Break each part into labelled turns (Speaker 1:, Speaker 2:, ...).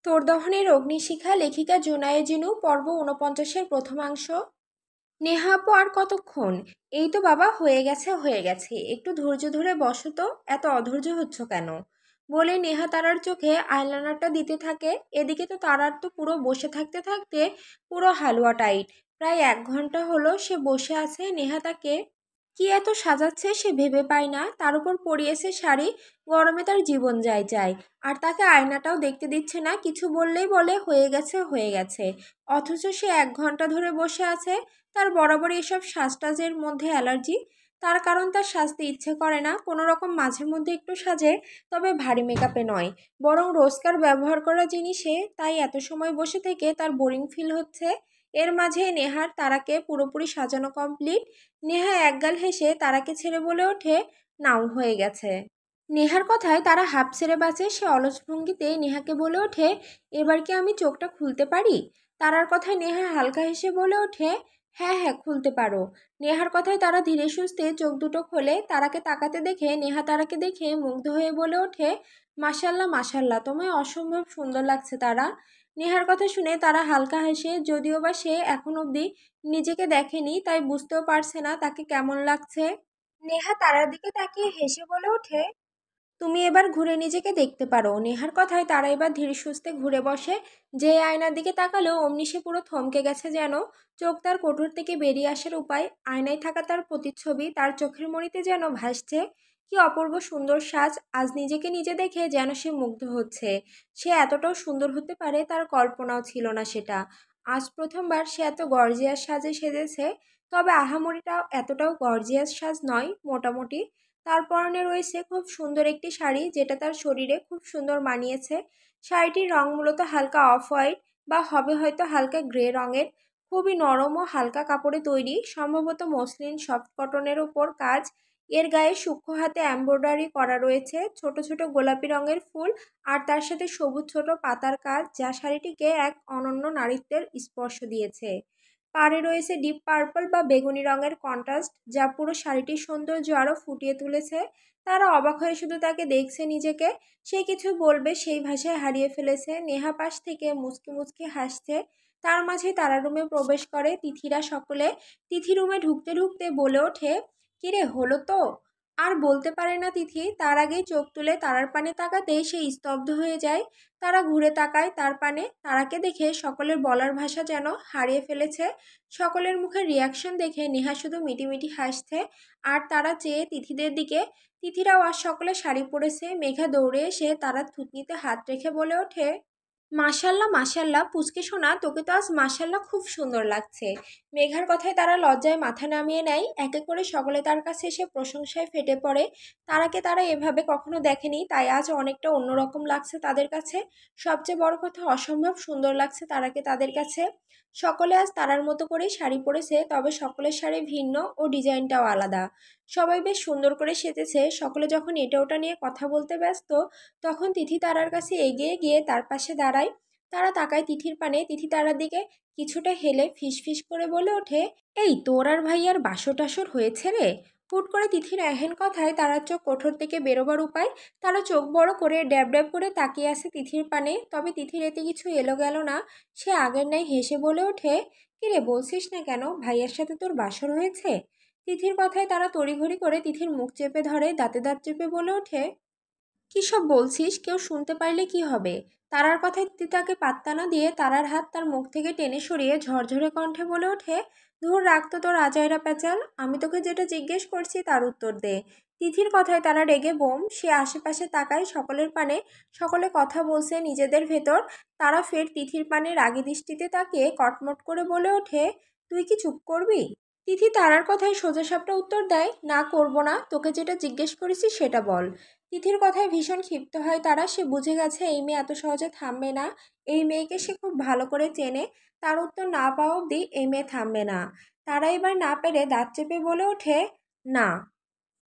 Speaker 1: তোরদহনের অগ্নিশিখা লেখিকা জুনায়ে জিনু পর্ব ৪৯-এর প্রথমাংশ। নেহা আপু আর কতক্ষণ? এই তো বাবা হয়ে গেছে হয়ে গেছে, একটু ধৈর্য ধরে বসো তো, এত অধৈর্য হচ্ছ কেন? বলে নেহা তারার চোখে আইলাইনারটা দিতে থাকে। এদিকে তো তারার তো পুরো বসে থাকতে থাকতে পুরো হালুয়া টাইট। প্রায় ১ ঘন্টা হলো সে বসে আছে। নেহা তাকে কি এত সাজাচ্ছে সে ভেবে পায় না। তার উপর পরিয়েছে শাড়ি, গরমে তার জীবন যায় যায়। আর তাকে আয়নাটাও দেখতে দিচ্ছে না, কিছু বললেই বলে হয়ে গেছে হয়ে গেছে। অথচ সে ১ ঘন্টা ধরে বসে আছে। তার বরাবরই এসব সাজটাজের মধ্যে অ্যালার্জি। তার কারণ তার সাজতে ইচ্ছে করে না, কোনো রকম মাঝে মধ্যে একটু সাজে, তবে ভারী মেকআপে নয়, বরং রোজকার ব্যবহার করা জিনিসে। তাই এত সময় বসে থেকে তার বোরিং ফিল হচ্ছে। এর মাঝে নেহার তারাকে পুরোপুরি সাজানো কমপ্লিট। নেহা একগাল হেসে তারাকে ছেড়ে বলে ওঠে, নাও হয়ে গেছে। নেহার কথায় তারা হাঁপ ছেড়ে বাঁচে। সে অলস ভঙ্গিতে নেহাকে বলে ওঠে, এবার কি আমি চোখটা খুলতে পারি? তারার কথায় নেহা হালকা হেসে বলে ওঠে, হ্যাঁ হ্যাঁ খুলতে পারো। নেহার কথায় তারা ধীরে সুস্থে চোখ দুটো খোলে। তারাকে তাকাতে দেখে নেহা তারাকে দেখে মুগ্ধ হয়ে বলে ওঠে, মাশাল্লাহ মাশাল্লাহ, তোমায় অসম্ভব সুন্দর লাগছে তারা। নেহার কথা শুনে তারা হালকা হাসে, যদিও বা সে এখন অবধি নিজেকে দেখেনি, তাই বুঝতেও পারছে না তাকে কেমন লাগছে। নেহা তারার দিকে তাকিয়ে হেসে বলে ওঠে, তুমি এবার ঘুরে নিজেকে দেখতে পারো। নেহার কথায় তারা এবার ধীরে সুস্থে ঘুরে বসে। যে আয়নার দিকে তাকালো অমনি সে পুরো থমকে গেছে যেন। চোখ তার কোটর থেকে বেরিয়ে আসার উপায়, আয়নায় থাকা তার প্রতিচ্ছবি তার চোখের মণিতে যেন ভাসছে। কি অপূর্ব সুন্দর সাজ! আজ নিজেকে নিজে দেখে যেন সে মুগ্ধ হচ্ছে। সে এতটাও সুন্দর হতে পারে তার কল্পনাও ছিল না সেটা। আজ প্রথমবার সে এত গর্জিয়াস সাজে সেজেছে। তবে আহামরিটাও এতটাও গর্জিয়াস সাজ নয়, মোটামুটি। তার পরনে রয়েছে খুব সুন্দর একটি শাড়ি, যেটা তার শরীরে খুব সুন্দর মানিয়েছে। শাড়িটির রং মূলত হালকা অফ হোয়াইট, বা হবে হয়তো হালকা গ্রে রঙের। খুবই নরম ও হালকা কাপড়ে তৈরি, সম্ভবত মসলিন সফট কটনের ওপর কাজ। এর গায়ে সূক্ষ্ম হাতে এমব্রয়ডারি করা রয়েছে ছোট ছোট গোলাপি রঙের ফুল, আর তার সাথে সবুজ ছোট পাতার কাজ, যা শাড়িটিকে এক অনন্য নারীত্বের স্পর্শ দিয়েছে। পাড়ে রয়েছে ডিপ পার্পল বা বেগুনি রঙের কন্ট্রাস্ট, যা পুরো শাড়িটির সৌন্দর্য আরও ফুটিয়ে তুলেছে। তারা অবাক হয়ে শুধু তাকে দেখছে নিজেকে। সে কিছু বলবে সেই ভাষায় হারিয়ে ফেলেছে। নেহা পাশ থেকে মুচকি মুচকি হাসছে। তার মাঝে তারা রুমে প্রবেশ করে তিথিরা সকলে। তিথি রুমে ঢুকতে ঢুকতে বলে ওঠে, কিরে হলো তো? আর বলতে পারে না তিথি, তার আগেই চোখ তুলে তারার পানে তাকাতেই সে স্তব্ধ হয়ে যায়। তারা ঘুরে তাকায় তার পানে। তারাকে দেখে সকলের বলার ভাষা যেন হারিয়ে ফেলেছে। সকলের মুখের রিয়াকশন দেখে নেহা শুধু মিটিমিটি হাসছে। আর তারা চেয়ে তিথিদের দিকে। তিথিরাও আজ সকলে শাড়ি পরেছে। মেঘা দৌড়ে এসে তারার থুতনিতে হাত রেখে বলে ওঠে, মাশাল্লাহ মাশাল্লাহ পুচকে সোনা, তোকে তো আজ মাশাল্লাহ খুব সুন্দর লাগছে। মেঘার কথায় তারা লজ্জায় মাথা নামিয়ে নেয়। একে করে সকলে তার কাছে এসে প্রশংসায় ফেটে পড়ে। তারাকে তারা এভাবে কখনো দেখেনি, তাই আজ অনেকটা অন্যরকম লাগছে তাদের কাছে। সবচেয়ে বড় কথা, অসম্ভব সুন্দর লাগছে তারাকে তাদের কাছে। সকলে আজ তারার মতো করেই শাড়ি পরেছে, তবে সকলের শাড়ি ভিন্ন ও ডিজাইনটাও আলাদা। সবাই বেশ সুন্দর করে সেজেছে। সকলে যখন এটা ওটা নিয়ে কথা বলতে ব্যস্ত, তখন তিথি তারার কাছে এগিয়ে গিয়ে তার পাশে দাঁড়ায়। তারা তাকায় তিথির পানে। তিথি তারার দিকে কিছুটা হেলে ফিসফিস করে বলে ওঠে, এই তোর আর ভাইয়ার বাসর টাসর হয়েছে রে? হুট করে তিথির এহেন কথায় তারার চোখ কোঠর থেকে বেরোবার উপায়। তারা চোখ বড় করে ড্যাব ড্যাব করে তাকিয়ে আছে তিথির পানে। তবে তিথির এতে কিছু এলো গেল না। সে আগের ন্যায় হেসে বলে ওঠে, কিরে বলছিস না কেন, ভাইয়ার সাথে তোর বাসর হয়েছে? তিথির কথায় তারা তড়িঘড়ি করে তিথির মুখ চেপে ধরে, দাঁতে দাঁত চেপে বলে ওঠে, কী সব বলছিস? কেউ শুনতে পারলে কি হবে? তারার কথায় তিথি তাকে পাত্তা না দিয়ে তারার হাত তার মুখ থেকে টেনে সরিয়ে ঝরঝরে কণ্ঠে বলে ওঠে, ধুর রাখ তো তোর আজাইরা প্যাচাল, আমি তোকে যেটা জিজ্ঞেস করছি তার উত্তর দে। তিথির কথায় তারা রেগে বোম। সে আশেপাশে তাকায় সকলের পানে। সকলে কথা বলছে নিজেদের ভেতর। তারা ফের তিথির পানে রাগী দৃষ্টিতে তাকিয়ে কটমট করে বলে ওঠে, তুই কি চুপ করবি? তিথি তারার কথায় সোজাসাপটা উত্তর দেয়, না করব না, তোকে যেটা জিজ্ঞেস করেছি সেটা বল। তিথির কথায় ভীষণ ক্ষিপ্ত হয় তারা। সে বুঝে গেছে এই মেয়ে এত সহজে থামবে না। এই মেয়েকে সে খুব ভালো করে চেনে। তার উত্তর না পাওয়া অবধি এই মেয়ে থামবে না। তারা এবার না পেরে দাঁত চেপে বলে ওঠে, না।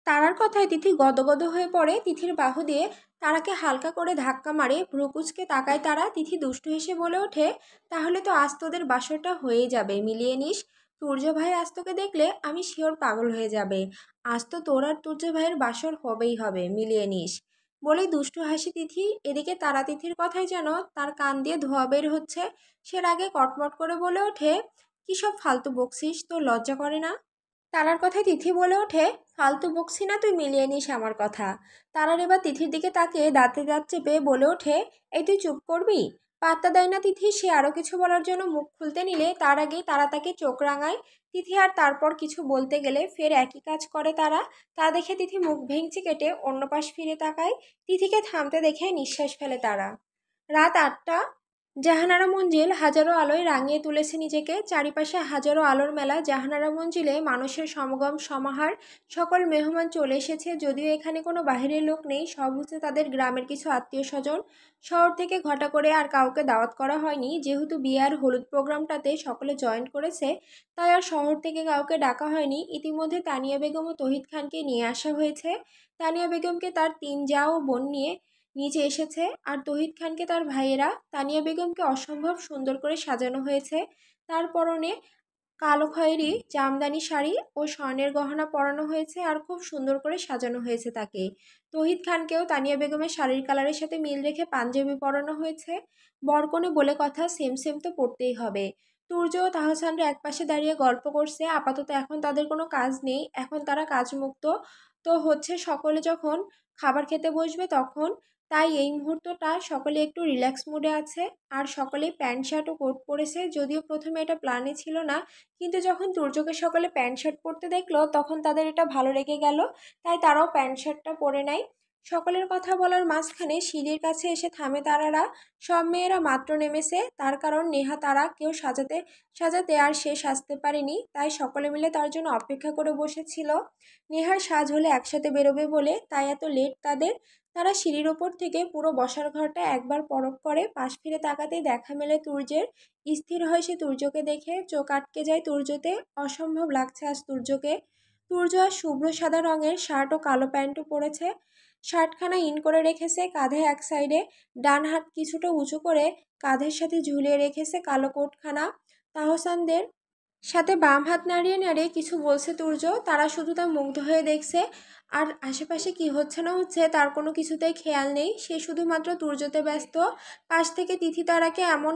Speaker 1: তারার কথায় তিথি গদগদ হয়ে পড়ে। তিথির বাহু দিয়ে তারাকে হালকা করে ধাক্কা মারে। ভ্রুকুচকে তাকায় তারা। তিথি দুষ্টু হেসে বলে ওঠে, তাহলে তো আজ তোদের বাসরটা হয়েই যাবে, মিলিয়ে নিস। সূর্য ভাই আজ তোকে দেখলে আমি শিওর পাগল হয়ে যাবে। আজ তো তোর আর সূর্য ভাইয়ের বাসর হবেই হবে, মিলিয়ে নিস। বলেই দুষ্টু হাসি তিথি। এদিকে তারা তিথির কথাই যেন তার কান দিয়ে ধোঁয়া বের হচ্ছে। সে রাগে কটমট করে বলে ওঠে, কী সব ফালতু বকছিস, তোর লজ্জা করে না? তারার কথায় তিথি বলে ওঠে, ফালতু বকছি না, তুই মিলিয়ে নিস আমার কথা। তারার এবার তিথির দিকে তাকিয়ে দাঁতে দাঁত চেপে বলে ওঠে, এই তুই চুপ করবি? পাত্তা দেয় না তিথি। সে আরও কিছু বলার জন্য মুখ খুলতে নিলে তার আগেই তারা তাকে চোখ রাঙায়। তিথি আর তারপর কিছু বলতে গেলে ফের একই কাজ করে তারা। তা দেখে তিথি মুখ ভেঙচি কেটে অন্য পাশ ফিরে তাকায়। তিথিকে থামতে দেখে নিঃশ্বাস ফেলে তারা। রাত ৮টা। জাহানারা মঞ্জিল হাজারো আলোয় রাঙিয়ে তুলেছে নিজেকে। চারিপাশে হাজারো আলোর মেলা। জাহানারা মঞ্জিলে মানুষের সমাগম সমাহার। সকল মেহমান চলে এসেছে। যদিও এখানে কোনো বাহিরের লোক নেই, সব হচ্ছে তাদের গ্রামের কিছু আত্মীয় স্বজন। শহর থেকে ঘটা করে আর কাউকে দাওয়াত করা হয়নি। যেহেতু বিয়ে আর হলুদ প্রোগ্রামটাতে সকলে জয়েন করেছে, তাই আর শহর থেকে কাউকে ডাকা হয়নি। ইতিমধ্যে তানিয়া বেগম ও তহিদ খানকে নিয়ে আসা হয়েছে। তানিয়া বেগমকে তার ৩ জা ও বোন নিয়ে নিচে এসেছে। আর তহিদ খানকে তার ভাইয়েরা। তানিয়া বেগমকে অসম্ভব সুন্দর করে সাজানো হয়েছে। তার পরনে কালো খয়েরি জামদানি শাড়ি ও স্বর্ণের গহনা পরানো হয়েছে আর খুব সুন্দর করে সাজানো হয়েছে তাকে। তহিদ খানকেও তানিয়া বেগমের শাড়ির কালারের সাথে মিল রেখে পাঞ্জাবি পরানো হয়েছে। বরকনে বলে কথা, সেম সেম তো পড়তেই হবে। তুর্য ও তাহসানরা একপাশে দাঁড়িয়ে গল্প করছে। আপাতত এখন তাদের কোনো কাজ নেই, এখন তারা কাজমুক্ত। তো হচ্ছে সকলে যখন খাবার খেতে বসবে তখন, তাই এই মুহূর্তটা সকলে একটু রিল্যাক্স মুডে আছে। আর সকলেই প্যান্ট শার্ট ও কোট পরেছে। যদিও প্রথমে এটা প্ল্যানে ছিল না, কিন্তু যখন তুর্যকে সকলে প্যান্ট শার্ট পরতে দেখলো তখন তাদের এটা ভালো লেগে গেল। তাই তারাও প্যান্ট শার্টটা পরে নেয়। সকলের কথা বলার মাঝখানে সিঁড়ির কাছে এসে থামে তারারা। সব মেয়েরা মাত্র নেমেছে, তার কারণ নেহা তারা কেউ সাজাতে সাজাতে আর সে সাজতে পারেনি, তাই সকলে মিলে তার জন্য অপেক্ষা করে বসেছিল। নেহার সাজ হলে একসাথে বেরোবে বলে, তাই এত লেট তাদের। তারা সিঁড়ির ওপর থেকে পুরো বসার ঘরটা একবার পরখ করে। পাশ ফিরে তাকাতেই দেখা মেলে তুর্যের। স্থির হয় সে তুর্যকে দেখে। চোখ আটকে যায় তুর্যতে। অসম্ভব লাগছে আজ তুর্যকে। তুর্য আজ শুভ্র সাদা রঙের শার্ট ও কালো প্যান্টও পরেছে। শার্টখানা ইন করে রেখেছে কাঁধে এক সাইডে। ডান হাত কিছুটা উঁচু করে কাঁধের সাথে ঝুলিয়ে রেখেছে কালো কোটখানা। তাহসানদের সাথে বাম হাত নাড়িয়ে নাড়িয়ে কিছু বলছে তুর্য। তারা শুধু তা মুগ্ধ হয়ে দেখছে। আর আশেপাশে কি হচ্ছে না হচ্ছে তার কোনো কিছুতেই খেয়াল নেই। সে শুধুমাত্র তুর্যতে ব্যস্ত। পাশ থেকে তিথি তারাকে এমন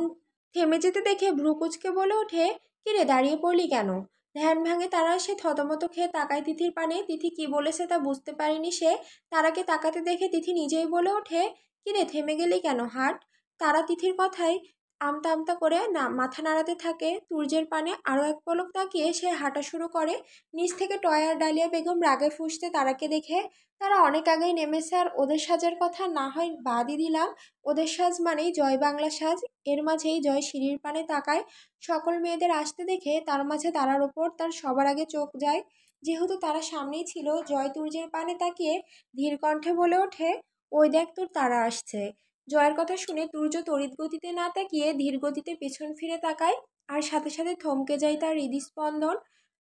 Speaker 1: থেমে যেতে দেখে ভ্রু কুঁচকে বলে ওঠে, কিরে দাঁড়িয়ে পড়লি কেন? ধ্যান ভাঙে তারা। সে থতমত খেয়ে তাকায় তিথির পানে। তিথি কি বলেছে তা বুঝতে পারেনি সে। তারাকে তাকাতে দেখে তিথি নিজেই বলে ওঠে, কিরে থেমে গেলি কেন, হাট। তারা তিথির কথায় আমতা আমতা করে না মাথা নাড়াতে থাকে। তুর্যের পানে আরও এক পলক তাকিয়ে সে হাঁটা শুরু করে। নিচ থেকে টয় আর ডালিয়া বেগম রাগে ফুঁসতে তারাকে দেখে। তারা অনেক আগেই নেমেছে আর ওদের সাজের কথা না হয় বাদই দিলাম। ওদের সাজ মানেই জয় বাংলা সাজ। এর মাঝেই জয় সিঁড়ির পানে তাকায়। সকল মেয়েদের আসতে দেখে তার মাঝে তারার ওপর তার সবার আগে চোখ যায়। যেহেতু তারা সামনেই ছিল, জয় তুর্যের পানে তাকিয়ে ধীর কণ্ঠে বলে ওঠে, ওই দেখ তোর তারা আসছে। জয়ের কথা শুনে তুর্য তড়িৎ গতিতে না তাকিয়ে ধীর গতিতে পেছন ফিরে তাকায়। আর সাথে সাথে থমকে যায় তার হৃদস্পন্দন।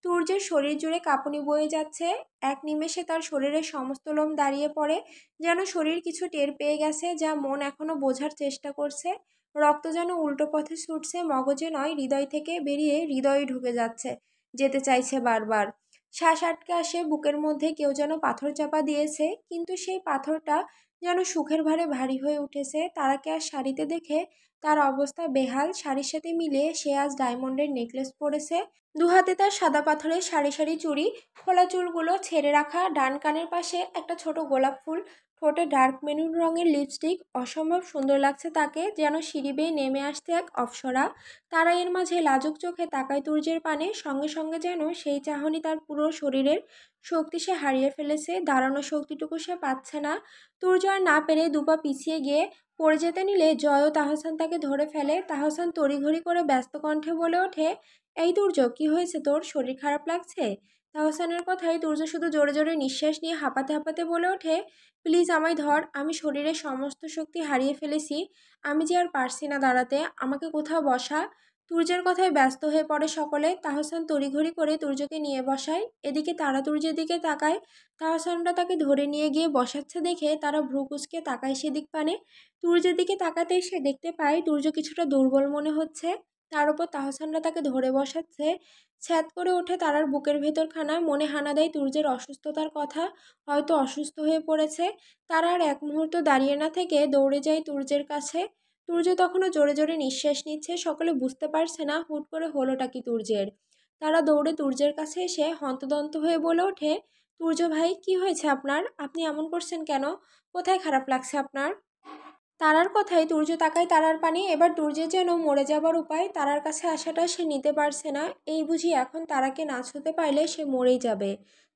Speaker 1: তুর্যের শরীর জুড়ে কাঁপুনি বয়ে যাচ্ছে। এক নিমেষে তার শরীরের সমস্ত লোম দাঁড়িয়ে পড়ে, যেন শরীর কিছু টের পেয়ে গেছে যা মন এখনো বোঝার চেষ্টা করছে। রক্ত যেন উল্টো পথে ছুটছে, মগজে নয় হৃদয় থেকে বেরিয়ে হৃদয়ে ঢুকে যাচ্ছে, যেতে চাইছে বারবার। শ্বাস আটকে আসে বুকের মধ্যে। কেউ যেন পাথর চাপা দিয়েছে, কিন্তু সেই পাথরটা যেন সুখের ভারে ভারী হয়ে উঠেছে। তারাকে আর শাড়িতে দেখে তার অবস্থা বেহাল। শাড়ির সাথে মিলিয়ে সে আজ ডায়মন্ডের নেকলেস পরেছে। দুহাতে তার সাদা পাথরের সারি সারি চুড়ি। খোলা চুলগুলো ছেড়ে রাখা। ডান কানের পাশে একটা ছোট গোলাপ ফুল। ঠোঁটে ডার্ক মেরুন রঙের লিপস্টিক। অসম্ভব সুন্দর লাগছে তাকে, যেন সিঁড়ি বেয়ে নেমে আসতে এক অপ্সরা। তারা এর মাঝে লাজুক চোখে তাকায় তুর্যের পানে। সঙ্গে সঙ্গে যেন সেই চাহনি তার পুরো শরীরের শক্তি সে হারিয়ে ফেলেছে। দাঁড়ানোর শক্তিটুকু সে পাচ্ছে না। তুর্য আর না পেরে দুপা পিছিয়ে গিয়ে পড়ে যেতে নিলে জয় ও তাহসান তাকে ধরে ফেলে। তাহসান তড়িঘড়ি করে ব্যস্ত কণ্ঠে বলে ওঠে, এই তুর্য, কি হয়েছে তোর? শরীর খারাপ লাগছে? তাহসানের কথায় তুর্য শুধু জোরে জোরে নিঃশ্বাস নিয়ে হাঁপাতে হাঁপাতে বলে ওঠে, প্লিজ আমায় ধর, আমি শরীরের সমস্ত শক্তি হারিয়ে ফেলেছি। আমি যে আর পারছি না দাঁড়াতে, আমাকে কোথাও বসা। তুর্যের কথায় ব্যস্ত হয়ে পড়ে সকলে। তাহসান তড়িঘড়ি করে তুর্যকে নিয়ে বসায়। এদিকে তারা তুর্যের দিকে তাকায়। তাহসানরা তাকে ধরে নিয়ে গিয়ে বসাচ্ছে দেখে তারা ভ্রু কুঁচকে তাকায় সেদিক পানে। তুর্যের দিকে তাকাতে সে দেখতে পায় তুর্য কিছুটা দুর্বল মনে হচ্ছে। তার উপর তাহসানরা তাকে ধরে বসাচ্ছে। ছ্যাদ করে ওঠে তারার বুকের ভেতরখানা, মনে হানা দেয় তুর্যের অসুস্থতার কথা, হয়তো অসুস্থ হয়ে পড়েছে। তারা আর এক মুহূর্ত দাঁড়িয়ে না থেকে দৌড়ে যায় তুর্যের কাছে। তুর্য তখনও জোরে জোরে নিঃশ্বাস নিচ্ছে, সকলে বুঝতে পারছে না হুট করে হলোটা কি তুর্যের। তারা দৌড়ে তুর্যের কাছে এসে হন্তদন্ত হয়ে বলে ওঠে, তুর্য ভাই, কি হয়েছে আপনার? আপনি এমন করছেন কেন? কোথায় খারাপ লাগছে আপনার? তারার কথায় তুর্য তাকায় তারার পানে। এবার তুর্যের যেন মরে যাবার উপায়, তারার কাছে আসাটা সে নিতে পারছে না। এই বুঝি এখন তারাকে না ছুঁতে পারলে সে মরেই যাবে।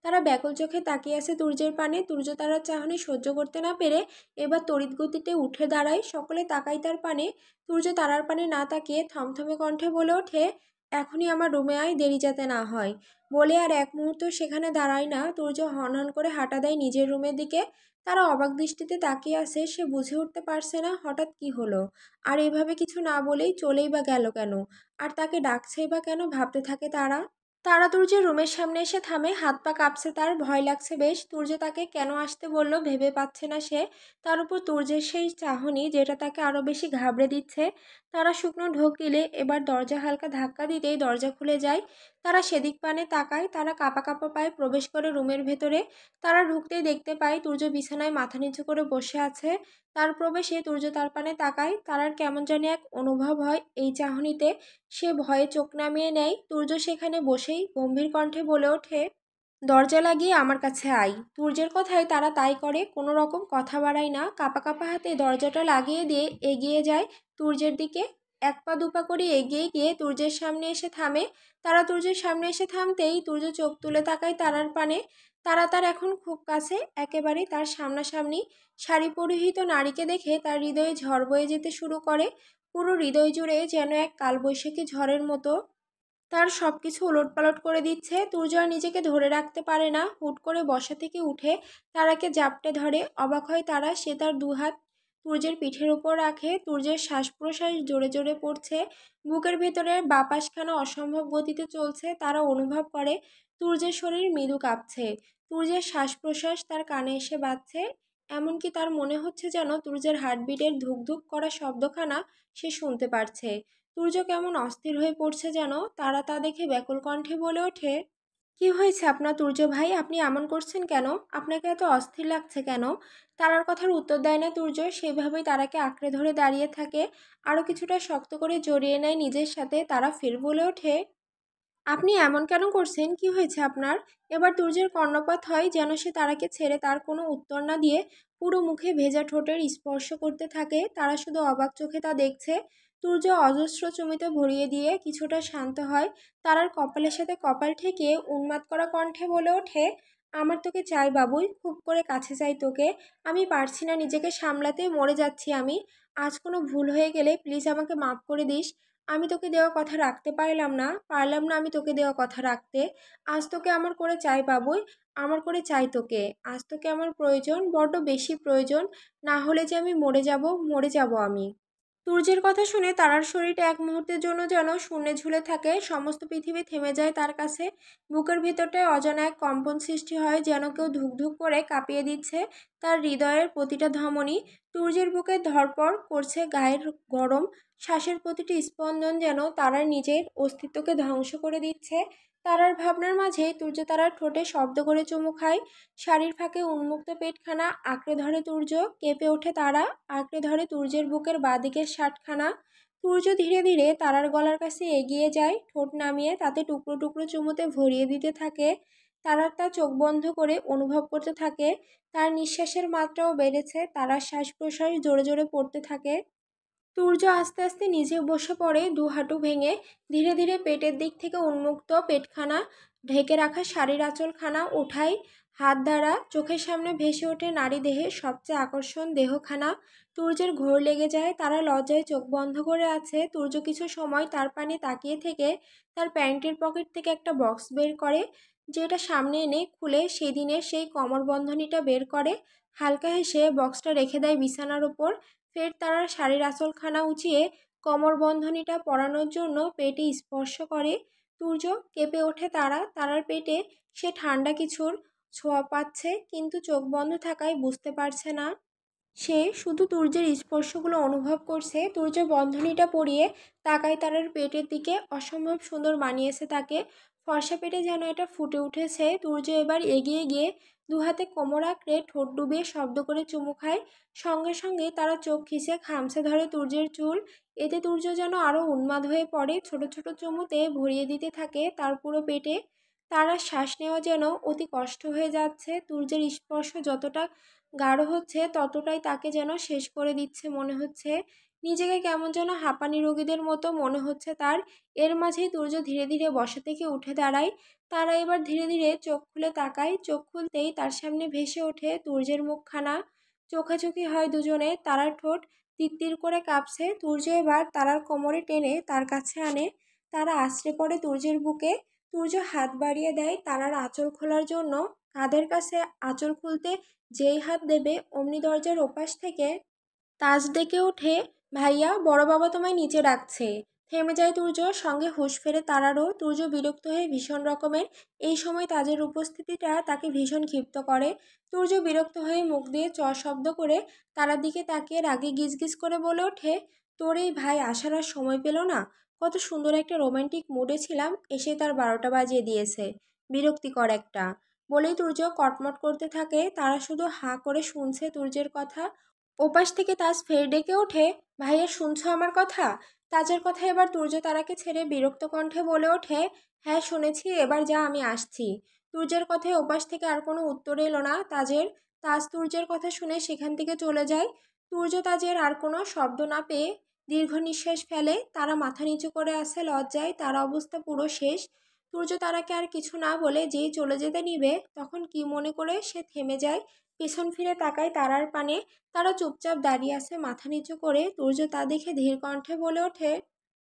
Speaker 1: তারা ব্যাকুল চোখে তাকিয়ে আছে তুর্যের পানে। তুর্য তারার চাহনি সহ্য করতে না পেরে এবার তড়িৎ গতিতে উঠে দাঁড়ায়। সকলে তাকায় তার পানে। তুর্য তারার পানে না তাকিয়ে থমথমে কণ্ঠে বলে ওঠে, এখনই আমার রুমে আয়, দেরি যাতে না হয়। বলে আর এক মুহূর্ত সেখানে দাঁড়ায় না। তুর্য হনহন করে হাঁটা দেয় নিজের রুমের দিকে। তারা অবাক দৃষ্টিতে তাকিয়ে আছে। সে বুঝে উঠতে পারছে না হঠাৎ কি হলো, আর এভাবে কিছু না বলেই চলেই বা গেল কেন, আর তাকে ডাকছেই বা কেন ভাবতে থাকে তারা। তারা তুর্যের রুমের সামনে এসে থামে। হাত পা কাঁপছে, তার ভয় লাগছে বেশ। তুর্য তাকে কেন আসতে বলল ভেবে পাচ্ছে না সে। তার উপর তুর্যের সেই চাহনি যেটা তাকে আরো বেশি ঘাবড়ে দিচ্ছে। তারা শুকনো ঢোক গিলে এবার দরজা হালকা ধাক্কা দিতেই দরজা খুলে যায়। তারা সেদিক পানে তাকায়। তারা কাঁপা কাঁপা পায়ে প্রবেশ করে রুমের ভেতরে। তারা ঢুকতেই দেখতে পায় তুর্য বিছানায় মাথা নিচু করে বসে আছে। তার প্রবেশে তুর্য তার পানে তাকায়। তারার কেমন জানি এক অনুভব হয় এই চাহনিতে। সে ভয়ে চোখ নামিয়ে নেয়। তুর্য সেখানে বসেই গম্ভীর কণ্ঠে বলে ওঠে, দরজা লাগিয়ে আমার কাছে আয়। তুর্যের কথায় তারা তাই করে, কোনো রকম কথা বাড়ায় না। কাঁপা কাঁপা হাতে দরজাটা লাগিয়ে দিয়ে এগিয়ে যায় তুর্যের দিকে। এক পা দুপা করে এগিয়ে গিয়ে তুর্যের সামনে এসে থামে। তারা তুর্যের সামনে এসে থামতেই তুর্য চোখ তুলে তাকায় তারার পানে। তারা তার এখন খুব কাছে, একেবারে তার সামনাসামনি। শাড়ি পরিহিত নারীকে দেখে তার হৃদয়ে ঝড় বয়ে যেতে শুরু করে। পুরো হৃদয় জুড়ে যেন এক কালবৈশাখী ঝড়ের মতো তার সবকিছু ওলটপালট করে দিচ্ছে। তুর্য আর নিজেকে ধরে রাখতে পারে না। হুট করে বসা থেকে উঠে তারাকে জাপটে ধরে। অবাক হয় তারা। সে তার দুহাত তুর্যের পিঠের উপর রাখে। তুর্যের শ্বাস প্রশ্বাস জোরে জোরে পড়ছে। বুকের ভেতরের বাপাসখানা অসম্ভব গতিতে চলছে। তারা অনুভব করে তুর্যের শরীর মৃদু কাঁপছে। তুর্যের শ্বাস প্রশ্বাস তার কানে এসে বাজছে। এমনকি তার মনে হচ্ছে যেন তুর্যের হার্টবিটের ধুক ধুক করা শব্দখানা সে শুনতে পারছে। তুর্য কেমন অস্থির হয়ে পড়ছে যেন। তারা তা দেখে ব্যাকুল কণ্ঠে বলে ওঠে, কি হয়েছে আপনার তুর্য ভাই? আপনি এমন করছেন কেন? আপনাকে এত অস্থির লাগছে কেন? তারার কথার উত্তর দেয় না তুর্য। সেইভাবেই তারাকে আঁকড়ে ধরে দাঁড়িয়ে থাকে। আরও কিছুটা শক্ত করে জড়িয়ে নেয় নিজের সাথে। তারা ফের বলে ওঠে, আপনি এমন কেন করছেন? কি হয়েছে আপনার? এবার তুর্যের কর্ণপাত হয় যেন সে তারাকে ছেড়ে তার কোনো উত্তর না দিয়ে পুরো মুখে ভেজা ঠোঁটের স্পর্শ করতে থাকে। তারা শুধু অবাক চোখে তা দেখছে। তুর্য অজস্র চুমিতে ভরিয়ে দিয়ে কিছুটা শান্ত হয়। তারার কপালের সাথে কপাল ঠেকিয়ে উন্মাদ করা কণ্ঠে বলে ওঠে, আমার তোকে চাই বাবুই, খুব করে কাছে চাই তোকে। আমি পারছি না নিজেকে সামলাতে, মরে যাচ্ছি আমি। আজ কোনো ভুল হয়ে গেলে প্লিজ আমাকে মাফ করে দিস। আমি তোকে দেওয়া কথা রাখতে পারলাম না আমি তোকে দেওয়া কথা রাখতে। আজ তোকে আমার করে চাই বাবুই, আমার করে চাই তোকে। আজ তোকে আমার প্রয়োজন, বড্ড বেশি প্রয়োজন। না হলে যে আমি মরে যাব আমি। তুর্যের কথা শুনে তারার শরীরটা এক মুহূর্তের জন্য যেন শূন্যে ঝুলে থাকে। সমস্ত পৃথিবী থেমে যায় তার কাছে। বুকের ভেতরটায় অজানা এক কম্পন সৃষ্টি হয়, যেন কেউ ধুকধুক করে কাঁপিয়ে দিচ্ছে তার হৃদয়ের প্রতিটা ধমনী। তুর্যের বুকে ধড়পড় করছে গায়ের গরম। শ্বাসের প্রতিটি স্পন্দন যেন তারার নিজের অস্তিত্বকে ধ্বংস করে দিচ্ছে। তারার ভাবনার মাঝে তুর্য তারার ঠোঁটে শব্দ করে চুমু খায়। শাড়ির ফাঁকে উন্মুক্ত পেটখানা আঁকড়ে ধরে তুর্য। কেঁপে ওঠে তারা। আঁকড়ে ধরে তুর্যের বুকের বাঁদিকের শার্টখানা। তুর্য ধীরে ধীরে তারার গলার কাছে এগিয়ে যায়, ঠোঁট নামিয়ে তাতে টুকরো টুকরো চুমুতে ভরিয়ে দিতে থাকে। তারার তা চোখ বন্ধ করে অনুভব করতে থাকে। তার নিঃশ্বাসের মাত্রাও বেড়েছে। তারার শ্বাস প্রশ্বাস জোরে জোরে পড়তে থাকে। তুর্য আস্তে আস্তে নিচে বসে পড়ে, দু হাঁটু ভেঙে। ধীরে ধীরে পেটের দিক থেকে উন্মুক্ত পেটখানা ঢেকে রাখা শাড়ির আঁচলখানা ওঠায় হাত দ্বারা। চোখের সামনে ভেসে ওঠে নারী দেহের সবচেয়ে আকর্ষণ দেহখানা। তুর্যের ঘোর লেগে যায়। তারা লজ্জায় চোখ বন্ধ করে আছে। তুর্য কিছু সময় তার পানে তাকিয়ে থেকে তার প্যান্টের পকেট থেকে একটা বক্স বের করে, যেটা সামনে এনে খুলে সেদিনের সেই কোমরবন্ধনীটা বের করে। হালকা হেসে বক্সটা রেখে দেয় বিছানার ওপর। ফের তারা শাড়ির আঁচলখানা উঁচিয়ে কোমরবন্ধনীটা পরানোর জন্য পেটে স্পর্শ করে। তুর্য কেঁপে ওঠে তারার পেটে সে ঠান্ডা কিছুর ছোঁয়া পাচ্ছে, কিন্তু চোখ বন্ধ থাকায় বুঝতে পারছে না। সে শুধু তুর্যের স্পর্শগুলো অনুভব করছে। তুর্য বন্ধনীটা পরিয়ে তাকায় তারার পেটের দিকে। অসম্ভব সুন্দর মানিয়েছে তাকে। ফর্সা পেটে যেন এটা ফুটে উঠেছে। তুর্য এবার এগিয়ে গিয়ে দুহাতে কোমর আঁকড়ে ঠোঁট ডুবিয়ে শব্দ করে চুমু খায়। সঙ্গে সঙ্গে তারা চোখ খিচে খামচে ধরে তুর্যের চুল। এতে তুর্য যেন আরও উন্মাদ হয়ে পড়ে। ছোট ছোট চুমুতে ভরিয়ে দিতে থাকে তার পুরো পেটে। তারা শ্বাস নেওয়া যেন অতি কষ্ট হয়ে যাচ্ছে। তুর্যের স্পর্শ যতটা গাঢ় হচ্ছে ততটাই তাকে যেন শেষ করে দিচ্ছে মনে হচ্ছে। নিজেকে কেমন যেন হাঁপানি রোগীদের মতো মনে হচ্ছে তার। এর মাঝেই তুর্য ধীরে ধীরে বসা থেকে উঠে দাঁড়ায়। তারা এবার ধীরে ধীরে চোখ খুলে তাকায়। চোখ খুলতেই তার সামনে ভেসে ওঠে তুর্যের মুখখানা। চোখাচোখি হয় দুজনে। তারার ঠোঁট তিত্তির করে কাঁপছে। তুর্য এবার তারার কোমরে টেনে তার কাছে আনে। তারা আছড়ে পড়ে তুর্যের বুকে। তুর্য হাত বাড়িয়ে দেয় তারার আঁচল খোলার জন্য। কাঁধের কাছে আঁচল খুলতে যেই হাত দেবে অমনি দরজার ওপাশ থেকে তাজ ডেকে ওঠে, ভাইয়া, বড় বাবা তোমায় নিচে ডাকছে। থেমে যায় তুর্য। সঙ্গে হুঁশ ফেরে তারারও। তুর্য বিরক্ত হয়ে ভীষণ রকমের। এই সময় তাজের উপস্থিতিটা তাকে ভীষণ ক্ষিপ্ত করে। তুর্য বিরক্ত হয়ে মুখ দিয়ে চ শব্দ করে তারার দিকে তাকিয়ে রাগে গিজগিজ করে বলে ওঠে, তোর এই ভাই আসার আর সময় পেল না? কত সুন্দর একটা রোমান্টিক মুডে ছিলাম, এসে তার 12টা বাজিয়ে দিয়েছে। বিরক্তিকর একটা। বলেই তুর্য কটমট করতে থাকে। তারা শুধু হাঁ করে শুনছে তুর্যের কথা। ওপাশ থেকে তাজ ফের ডেকে ওঠে, ভাইয়া শুনছো আমার কথা? তাজের কথা এবার তুর্য তারাকে ছেড়ে বিরক্ত কণ্ঠে বলে ওঠে, হ্যাঁ শুনেছি, এবার যা, আমি আসছি। তুর্যের কথায় ওপাশ থেকে আর কোনো উত্তর এলো না তাজের। তাজ তুর্যের কথা শুনে সেখান থেকে চলে যায়। তুর্য তাজের আর কোনো শব্দ না পেয়ে দীর্ঘ নিঃশ্বাস ফেলে। তারা মাথা নিচু করে আসে লজ্জায়। তার অবস্থা পুরো শেষ। তুর্য তারাকে আর কিছু না বলে যেই চলে যেতে নিবে তখন কি মনে করে সে থেমে যায়। পেছন ফিরে তাকায় তারার পানে। তারা চুপচাপ দাঁড়িয়ে আছে মাথা নিচু করে। তুর্য তা দেখে ধীর কণ্ঠে বলে ওঠে,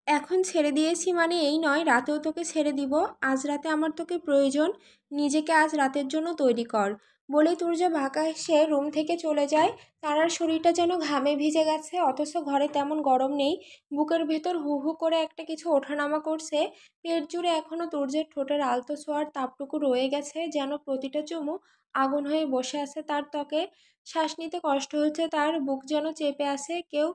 Speaker 1: এখন ছেড়ে দিয়েছি মানে এই নয় রাতেও তোকে ছেড়ে দিব। আজ রাতে আমার তোকে প্রয়োজন। নিজেকে আজ রাতের জন্য তৈরি কর। বলে তুর্য বাঁকা এসে রুম থেকে চলে যায়। তারার শরীরটা যেন ঘামে ভিজে গেছে, অথচ ঘরে তেমন গরম নেই। বুকের ভেতর হু হু করে একটা কিছু ওঠানামা করছে। পেট জুড়ে এখনো তুর্যের ঠোঁটের আলতো ছোঁয়ার তাপটুকু রয়ে গেছে, যেন প্রতিটা চুমু আগুন হয়ে বসে আছে তার ত্বকে। শ্বাস নিতে কষ্ট হচ্ছে তার। বুক যেন চেপে আছে কেউ।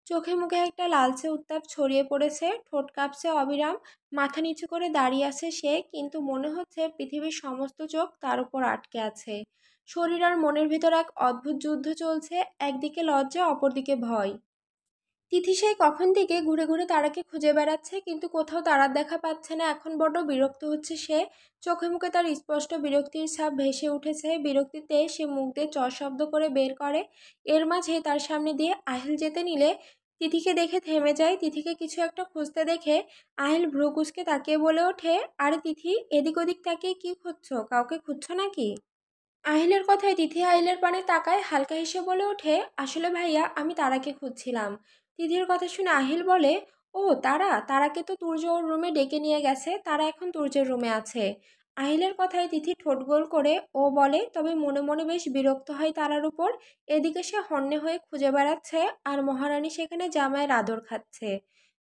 Speaker 1: চোখে মুখে একটা লালচে উত্তাপ ছড়িয়ে পড়েছে। ঠোঁট কাঁপছে অবিরাম। মাথা নিচু করে দাঁড়িয়ে আছে সে, কিন্তু মনে হচ্ছে পৃথিবীর সমস্ত চোখ তার উপর আটকে আছে। শরীর আর মনের ভিতর এক অদ্ভুত যুদ্ধ চলছে। একদিকে লজ্জা, অপরদিকে ভয়। তিথি সেই কখন থেকে ঘুরে ঘুরে তারাকে খুঁজে বেড়াচ্ছে, কিন্তু কোথাও তারার দেখা পাচ্ছে না। এখন বড্ড বিরক্ত হচ্ছে সে। চোখে মুখে তার স্পষ্ট বিরক্তির ছাপ ভেসে উঠেছে। বিরক্তিতে সে মুখ দিয়ে চ শব্দ করে বের করে। এর মাঝে তার সামনে দিয়ে আহিল যেতে নিলে তিথিকে দেখে থেমে যায়। তিথিকে কিছু একটা খুঁজতে দেখে আহিল ভ্রু কুঁচকে তাকিয়ে বলে ওঠে, আরে তিথি, এদিক ওদিক তাকিয়ে কি খুঁজছো? কাউকে খুঁজছো নাকি? আহিলের কথায় তিথি আহিলের পানে তাকায়। হালকা হেসে বলে ওঠে, আসলে ভাইয়া, আমি তারাকে খুঁজছিলাম। তিথির কথা শুনে আহিল বলে, ও তারা, তারাকে তো তুর্য ওর রুমে ডেকে নিয়ে গেছে। তারা এখন তুর্যের রুমে আছে। আহিলের কথায় তিথি ঠোঁট গোল করে ও বলে, তবে মনে মনে বেশ বিরক্ত হয় তারার উপর। এদিকে সে হন্যে হয়ে খুঁজে বেড়াচ্ছে আর মহারানী সেখানে জামাইয়ের আদর খাচ্ছে।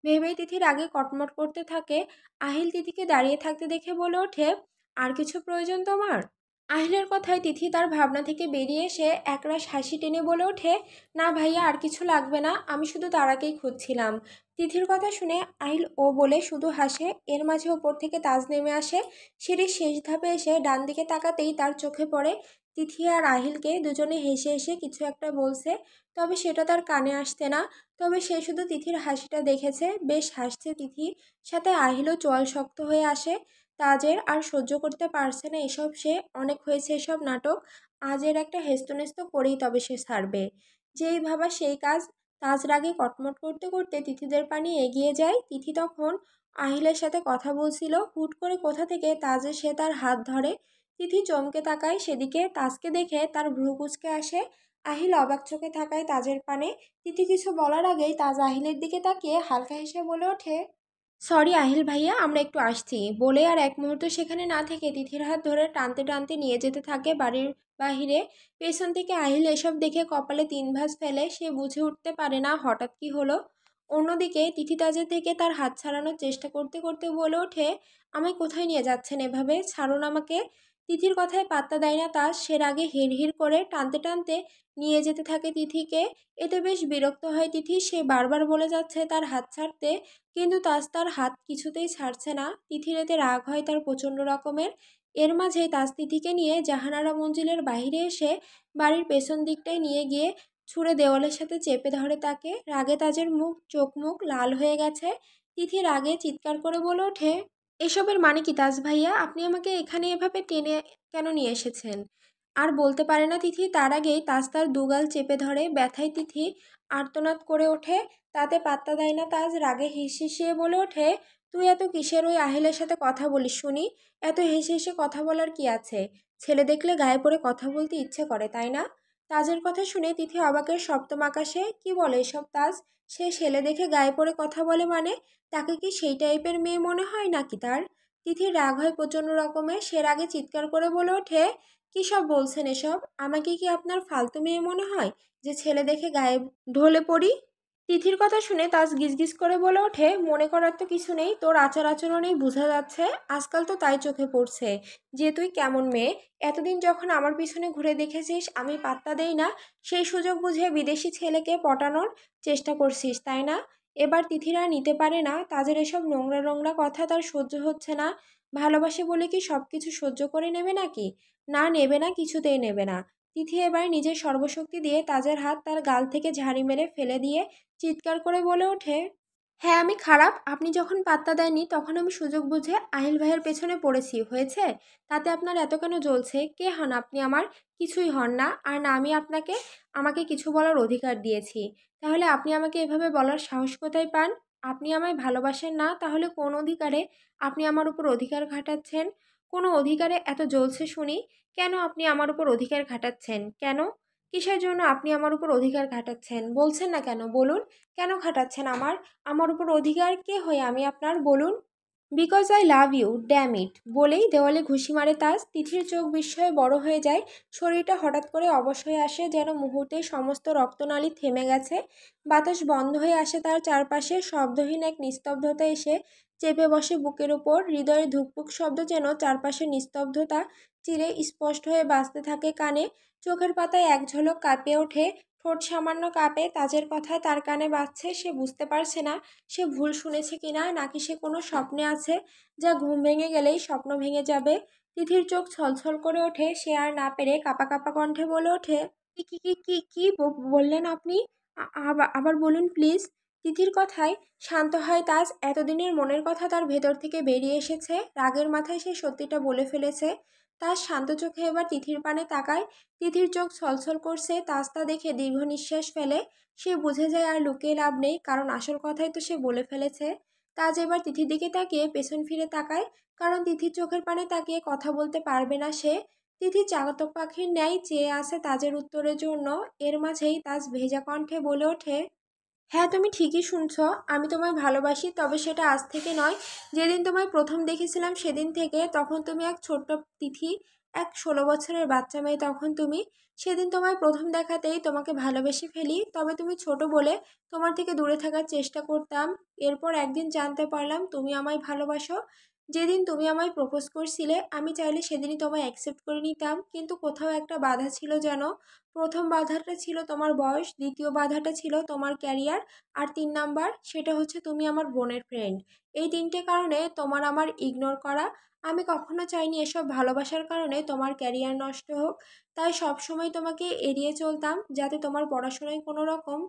Speaker 1: ভেবেই তিথির আগে কটমট করতে থাকে। আহিল তিথিকে দাঁড়িয়ে থাকতে দেখে বলে ওঠে, আর কিছু প্রয়োজন তোমার? আহিলের কথায় তিথি তার ভাবনা থেকে বেরিয়ে এসে একরাশ হাসি টেনে বলে ওঠে, না ভাইয়া, আর কিছু লাগবে না, আমি শুধু তারাকেই খুঁজছিলাম। তিথির কথা শুনে আহিল ও বলে শুধু হাসে। এর মাঝে ওপর থেকে তাজ নেমে আসে। সিঁড়ির শেষ ধাপে এসে ডান দিকে তাকাতেই তার চোখে পড়ে তিথি আর আহিলকে। দুজনে হেসে হেসে কিছু একটা বলছে, তবে সেটা তার কানে আসতে না। তবে সে শুধু তিথির হাসিটা দেখেছে। বেশ হাসছে তিথি। সাথে আহিলও চোয়াল শক্ত হয়ে আসে। তাজের আর সহ্য করতে পারছে না এসব সে। অনেক হয়েছে এসব নাটক। আজের একটা হেস্তনেস্ত করেই তবে সে ছাড়বে। যেই ভাবা সেই কাজ। তাজ রাগে কটমট করতে করতে তিথিদের পানি এগিয়ে যায়। তিথি তখন আহিলের সাথে কথা বলছিল। হুট করে কোথা থেকে তাজে সে তার হাত ধরে। তিথি চমকে তাকায় সেদিকে। তাজকে দেখে তার ভ্রু কুঁচকে আসে। আহিল অবাক চোখে তাকায় তাজের পানে। তিথি কিছু বলার আগেই তাজ আহিলের দিকে তাকিয়ে হালকা হেসে বলে ওঠে, সরি আহিল ভাইয়া, আমরা একটু আসছি। বলে আর এক মুহূর্ত সেখানে না থেকে তিথির হাত ধরে টানতে টানতে নিয়ে যেতে থাকে বাড়ির বাহিরে। পেছন থেকে আহিল এসব দেখে কপালে 3 ভাঁজ ফেলে। সে বুঝে উঠতে পারে না হঠাৎ কি হলো। অন্যদিকে তিথি তাজের থেকে তার হাত ছাড়ানোর চেষ্টা করতে করতে বলে ওঠে, আমায় কোথায় নিয়ে যাচ্ছেন এভাবে? ছাড়ুন আমাকে। তিথির কথায় পাত্তা দেয় না তাজ। সে রাগে হিড়হিড় করে টানতে টানতে নিয়ে যেতে থাকে তিথিকে। এতে বেশ বিরক্ত হয় তিথি। সে বারবার বলে যাচ্ছে তার হাত ছাড়তে, কিন্তু তাজ তার হাত কিছুতেই ছাড়ছে না। তিথির এতে রাগ হয় তার প্রচণ্ড রকমের। এর মাঝেই তাজ তিথিকে নিয়ে জাহানারা মঞ্জিলের বাইরে এসে বাড়ির পেছন দিকটায় নিয়ে গিয়ে ছুঁড়ে দেওয়ালের সাথে চেপে ধরে তাকে। রাগে তাজের চোখ মুখ লাল হয়ে গেছে। তিথি রাগে চিৎকার করে বলে ওঠে, এসবের মানে কি তাজ ভাইয়া? আপনি আমাকে এখানে এভাবে টেনে কেন নিয়ে এসেছেন? আর বলতে পারে না তিথি। তার আগেই তাজ তার দুগাল চেপে ধরে। ব্যথায় তিথি আর্তনাদ করে ওঠে। তাতে পাত্তা দেয় না তাজ। রাগে হিসিয়ে বলে ওঠে, তুই এত কিসের ওই আহিলের সাথে কথা বলিস শুনি? এত হেসে হেসে কথা বলার কি আছে? ছেলে দেখলে গায়ে পড়ে কথা বলতে ইচ্ছে করে, তাই না? তাজের কথা শুনে তিথি অবাকের সপ্তম আকাশে। কি বলে এসব তাজ? সে ছেলে দেখে গায়ে পড়ে কথা বলে মানে? তাকে কি সেই টাইপের মেয়ে মনে হয় নাকি তার? তিথির রাগ হয় প্রচণ্ড রকমের। সে রাগে চিৎকার করে বলে ওঠে, কী সব বলছেন এসব? আমাকে কি আপনার ফালতু মেয়ে মনে হয় যে ছেলে দেখে গায়ে ঢলে পড়ি? তিথির কথা শুনে তাজ গিজগিজ করে বলে ওঠে, মনে করার তো কিছু নেই, তোর আচার আচরণেই বোঝা যাচ্ছে। আজকাল তো তাই চোখে পড়ছে যে তুই কেমন মেয়ে। এতদিন যখন আমার পিছনে ঘুরে দেখেছিস আমি পাত্তা দেই না, সেই সুযোগ বুঝে বিদেশি ছেলেকে পটানোর চেষ্টা করছিস, তাই না? এবার তিথিরা নিতে পারে না তাদের এসব নোংরা নোংরা কথা। তার সহ্য হচ্ছে না। ভালোবাসে বলে কি সব কিছু সহ্য করে নেবে নাকি? না, নেবে না, কিছুতেই নেবে না। তিথি এবার নিজের সর্বশক্তি দিয়ে তাজের হাত তার গাল থেকে ঝাড়ি মেরে ফেলে দিয়ে চিৎকার করে বলে ওঠে, হ্যাঁ আমি খারাপ। আপনি যখন পাত্তা দেননি তখন আমি সুযোগ বুঝে আহিল ভাইয়ের পেছনে পড়েছি, হয়েছে? তাতে আপনার এত কেন জ্বলছে? কে হন আপনি আমার? কিছুই হন না। আর না আমি আপনাকে আমাকে কিছু বলার অধিকার দিয়েছি। তাহলে আপনি আমাকে এভাবে বলার সাহস কোথায় পান? আপনি আমায় ভালোবাসেন না, তাহলে কোন অধিকারে আপনি আমার উপর অধিকার খাটাচ্ছেন? কোনো অধিকারে এত জ্বলছে শুনি? কেন আপনি আমার উপর অধিকার খাটাচ্ছেন? কেন? কিসের জন্য আপনি আমার উপর অধিকার খাটাচ্ছেন? বলছেন না কেন? বলুন। কেন খাটাচ্ছেন আমার উপর অধিকার? কে হয়ে আমি আপনার, বলুন? Because I love you, damn it, বলেই দেওয়ালে ঘুষি মারে তাজ। তিথির চোখ বিস্ময়ে বড় হয়ে যায়। শরীরটা হঠাৎ করে অবশ হয়ে আসে, যেন মুহূর্তে সমস্ত রক্তনালী থেমে গেছে। বাতাস বন্ধ হয়ে আসে তার চারপাশে। শব্দহীন এক নিস্তব্ধতা এসে চেপে বসে বুকের উপর। হৃদয়ের ধুকপুক শব্দ যেন চারপাশের নিস্তব্ধতা চিরে স্পষ্ট হয়ে বাজতে থাকে কানে। চোখের পাতায় এক ঝলক কাঁপিয়ে ওঠে। ঠোঁট সামান্য কাঁপে। তাজের কথায় তার কানে বাজছে। সে বুঝতে পারছে না সে ভুল শুনেছে কিনা, নাকি সে কোনো স্বপ্নে আছে যা ঘুম ভেঙে গেলেই স্বপ্ন ভেঙে যাবে। তিথির চোখ ছলছল করে ওঠে। সে আর না পেরে কাঁপা কাঁপা কণ্ঠে বলে ওঠে, কি কি কি কি কি বললেন আপনি? আবার বলুন প্লিজ। তিথির কথায় শান্ত হয় তাজ। এতদিনের মনের কথা তার ভেতর থেকে বেরিয়ে এসেছে। রাগের মাথায় সে সত্যিটা বলে ফেলেছে। তার শান্ত চোখে এবার তিথির পানে তাকায়। তিথির চোখ ছলছল করছে। তাজ তা দেখে দীর্ঘ নিঃশ্বাস ফেলে। সে বুঝে যায় আর লুকিয়ে লাভ নেই, কারণ আসল কথাই তো সে বলে ফেলেছে। তাজ এবার তিথির দিকে তাকিয়ে পেছন ফিরে তাকায়, কারণ তিথির চোখের পানে তাকিয়ে কথা বলতে পারবে না সে। তিথি চাতক পাখির ন্যায় চেয়ে আছে তাজের উত্তরের জন্য। এর মাঝেই তাজ ভেজা কণ্ঠে বলে ওঠে, হ্যাঁ তুমি ঠিকই শুনছ। আমি তোমায় ভালোবাসি, তবে সেটা আজ থেকে নয়। যেদিন তোমায় প্রথম দেখেছিলাম সেদিন থেকে। তখন তুমি এক ছোট্ট তিথি, এক 16 বছরের বাচ্চা মেয়ে তখন তুমি। সেদিন তোমায় প্রথম দেখাতেই তোমাকে ভালোবেসে ফেলি। তবে তুমি ছোট বলে তোমার থেকে দূরে থাকার চেষ্টা করতাম। এরপর একদিন জানতে পারলাম তুমি আমায় ভালোবাসো। যেদিন তুমি আমায় প্রপোজ করছিলে আমি চাইলে সেদিনই তোমায় অ্যাকসেপ্ট করে নিতাম, কিন্তু কোথাও একটা বাধা ছিল যেন। প্রথম বাধাটা ছিল তোমার বয়স, দ্বিতীয় বাধাটা ছিল তোমার ক্যারিয়ার, আর 3 নাম্বার সেটা হচ্ছে তুমি আমার বোনের ফ্রেন্ড। এই 3টে কারণে তোমার আমার ইগনোর করা। আমি কখনো চাইনি এসব ভালোবাসার কারণে তোমার ক্যারিয়ার নষ্ট হোক। তাই সব সময় তোমাকে এড়িয়ে চলতাম, যাতে তোমার পড়াশোনায় কোনো রকম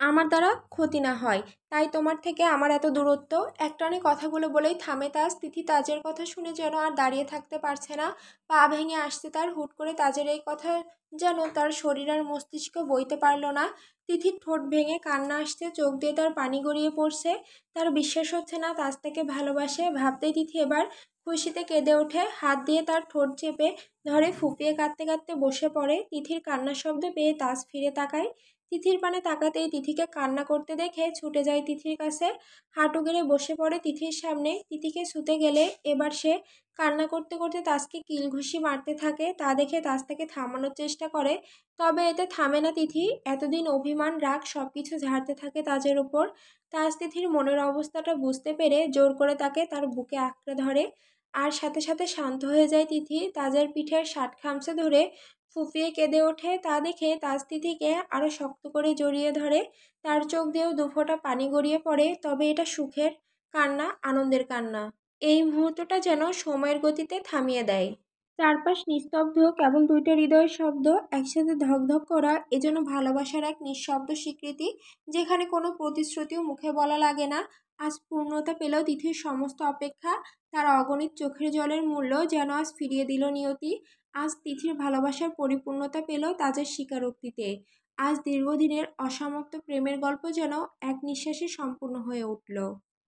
Speaker 1: আমার দ্বারা ক্ষতি না হয়। তাই তোমার থেকে আমার এত দূরত্ব। একটানে কথাগুলো বলেই থামে তাজ। তিথি তাজের কথা শুনে যেন আর দাঁড়িয়ে থাকতে পারছে না। পা ভেঙে আসছে তার। হুট করে তাজের এই কথা যেন তার শরীর আর মস্তিষ্ক বইতে পারল না। তিথির ঠোঁট ভেঙে কান্না আসছে। চোখ দিয়ে তার পানি গড়িয়ে পড়ছে। তার বিশ্বাস হচ্ছে না তাজ তাকে ভালোবাসে। ভাবতেই তিথি এবার খুশিতে কেঁদে ওঠে। হাত দিয়ে তার ঠোঁট চেপে ধরে ফুঁপিয়ে কাঁদতে কাঁদতে বসে পড়ে। তিথির কান্নার শব্দ পেয়ে তাজ ফিরে তাকায়। তিথির পানে তাকাতেই তিথিকে কান্না করতে দেখে ছুটে যায় তিথির কাছে। হাঁটু গেড়ে বসে পড়ে তিথির সামনে। তিথিকে ছুতে গেলে এবার সে কান্না করতে করতে তাজকে কিল ঘুষি মারতে থাকে। তা দেখে তাজ তাকে থামানোর চেষ্টা করে, তবে এতে থামে না তিথি। এতদিন অভিমান রাগ সব কিছু ঝাড়তে থাকে তাজের ওপর। তাজ তিথির মনের অবস্থাটা বুঝতে পেরে জোর করে তাকে তার বুকে আঁকড়ে ধরে। আর সাথে সাথে শান্ত হয়ে যায় তিথি। তাজের পিঠের শার্ট খামচে ধরে ফুঁপিয়ে কেঁদে ওঠে। তা দেখে তাজ তিথিকে আরো শক্ত করে জড়িয়ে ধরে। তার চোখ দিয়েও দুফোঁটা পানি গড়িয়ে পড়ে। তবে এটা সুখের কান্না, আনন্দের কান্না। এই মুহূর্তটা যেন সময়ের গতিতে থামিয়ে দেয়। চারপাশ নিস্তব্ধ, কেবল দুইটা হৃদয়ের শব্দ একসাথে ধকধক করা। এজন্য ভালোবাসার এক নিঃশব্দ স্বীকৃতি, যেখানে কোনো প্রতিশ্রুতিও মুখে বলা লাগে না। আজ পূর্ণতা পেল তিথির সমস্ত অপেক্ষা। তার অগণিত চোখের জলের মূল্য যেন আজ ফিরিয়ে দিল নিয়তি। আজ তিথির ভালোবাসার পরিপূর্ণতা পেল তাজের স্বীকারোক্তিতে। আজ দীর্ঘদিনের অসমাপ্ত প্রেমের গল্প যেন এক নিঃশ্বাসে সম্পূর্ণ হয়ে উঠল।